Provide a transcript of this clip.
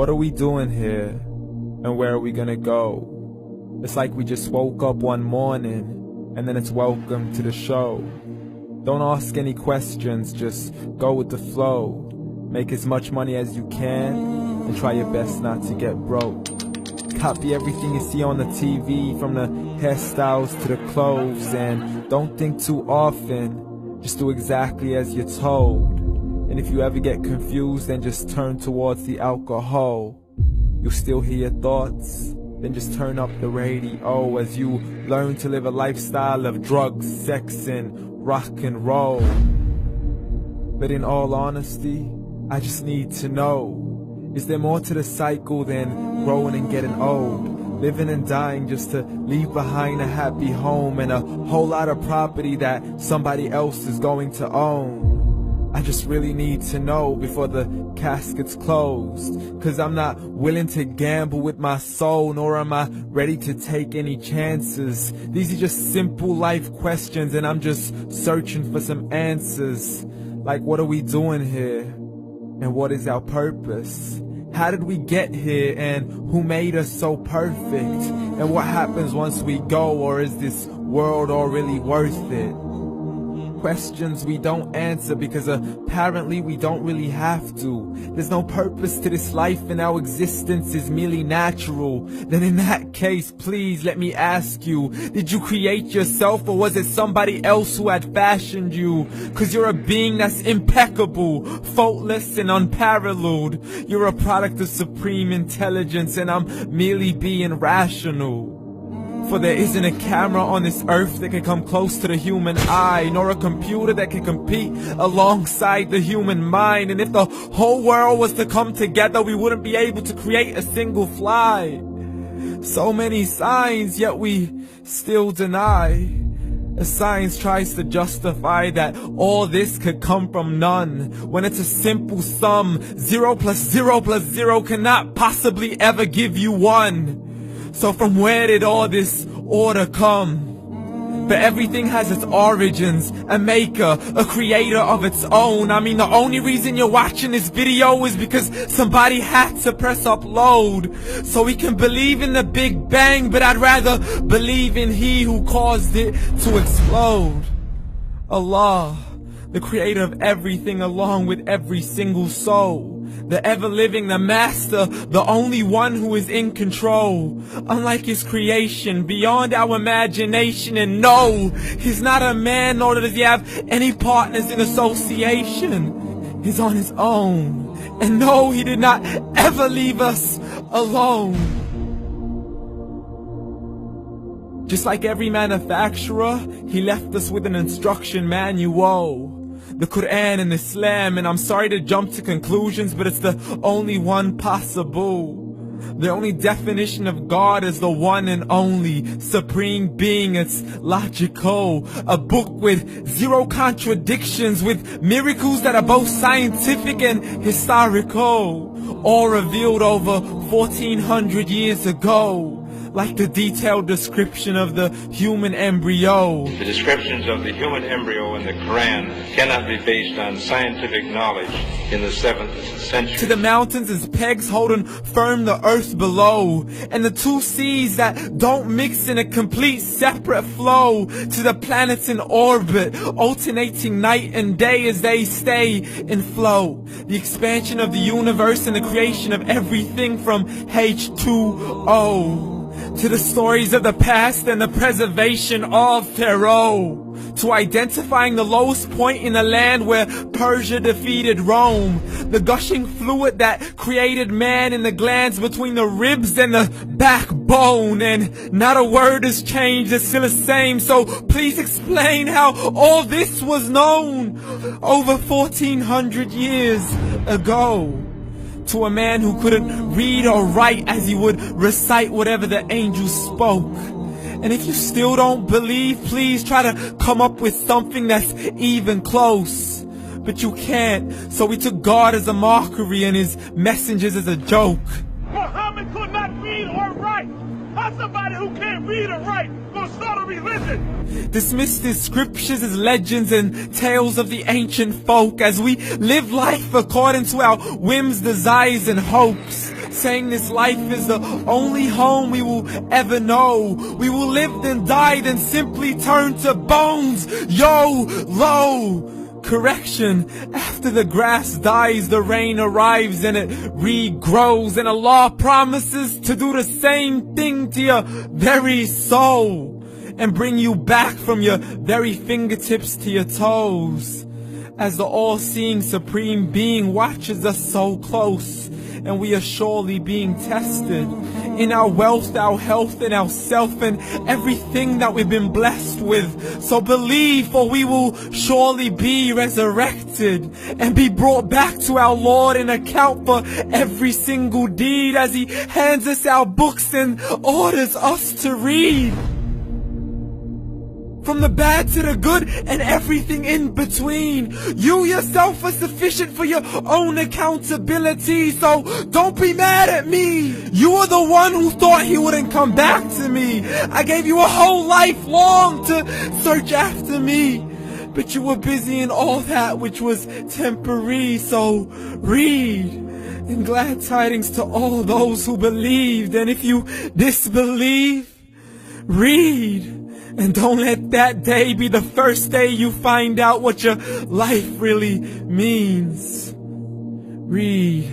What are we doing here? And where are we gonna go? It's like we just woke up one morning, and then it's welcome to the show. Don't ask any questions, just go with the flow. Make as much money as you can, and try your best not to get broke. Copy everything you see on the TV, from the hairstyles to the clothes, and don't think too often, just do exactly as you're told. And if you ever get confused, then just turn towards the alcohol. You'll still hear your thoughts, then just turn up the radio as you learn to live a lifestyle of drugs, sex, and rock and roll. But in all honesty, I just need to know, is there more to the cycle than growing and getting old? Living and dying just to leave behind a happy home and a whole lot of property that somebody else is going to own. I just really need to know before the casket's closed, 'cause I'm not willing to gamble with my soul, nor am I ready to take any chances. These are just simple life questions, and I'm just searching for some answers. Like, what are we doing here? And what is our purpose? How did we get here, and who made us so perfect? And what happens once we go, or is this world all really worth it? Questions we don't answer because apparently we don't really have to. There's no purpose to this life and our existence is merely natural. Then in that case, please let me ask you, did you create yourself, or was it somebody else who had fashioned you? 'Cause you're a being that's impeccable, faultless and unparalleled. You're a product of supreme intelligence, and I'm merely being rational. For there isn't a camera on this earth that can come close to the human eye, nor a computer that can compete alongside the human mind. And if the whole world was to come together, we wouldn't be able to create a single fly. So many signs, yet we still deny. As science tries to justify that all this could come from none, when it's a simple sum. 0 plus 0 plus 0 cannot possibly ever give you 1. So from where did all this order come? But everything has its origins, a maker, a creator of its own. I mean, the only reason you're watching this video is because somebody had to press upload. So we can believe in the Big Bang, but I'd rather believe in He who caused it to explode. Allah, the creator of everything, along with every single soul. The ever-living, the master, the only one who is in control. Unlike his creation, beyond our imagination. And no, he's not a man, nor does he have any partners in association. He's on his own. And no, he did not ever leave us alone. Just like every manufacturer, he left us with an instruction manual. The Quran and Islam, and I'm sorry to jump to conclusions, but it's the only one possible. The only definition of God is the one and only supreme being. It's logical, a book with 0 contradictions, with miracles that are both scientific and historical, all revealed over 1400 years ago. Like the detailed description of the human embryo. The descriptions of the human embryo in the Quran cannot be based on scientific knowledge in the 7th century. To the mountains as pegs holding firm the earth below, and the 2 seas that don't mix in a complete separate flow. To the planets in orbit, alternating night and day as they stay in flow. The expansion of the universe and the creation of everything from H2O. To the stories of the past and the preservation of Pharaoh. To identifying the lowest point in the land where Persia defeated Rome. The gushing fluid that created man in the glands between the ribs and the backbone. And not a word has changed, it's still the same. So please explain how all this was known over 1400 years ago. To a man who couldn't read or write, as he would recite whatever the angels spoke. And if you still don't believe, please try to come up with something that's even close. But you can't, so we took God as a mockery and his messengers as a joke. Muhammad could not read or write. How's somebody who can't read or write gonna start a religion? Dismissed his scriptures as legends and tales of the ancient folk, as we live life according to our whims, desires, and hopes. saying this life is the only home we will ever know. We will live then die, then simply turn to bones. YOLO! Correction, after the grass dies, the rain arrives and it regrows, and Allah promises to do the same thing to your very soul and bring you back from your very fingertips to your toes, as the all-seeing supreme being watches us so close, and we are surely being tested in our wealth, our health, and our self, and everything that we've been blessed with. So believe, for we will surely be resurrected and be brought back to our Lord and account for every single deed, as He hands us our books and orders us to read. From the bad to the good and everything in between. You yourself are sufficient for your own accountability, so don't be mad at me. You are the one who thought He wouldn't come back to me. I gave you a whole life long to search after me, but you were busy in all that which was temporary. So read, and glad tidings to all those who believed. And if you disbelieve, read. And don't let that day be the first day you find out what your life really means. Read.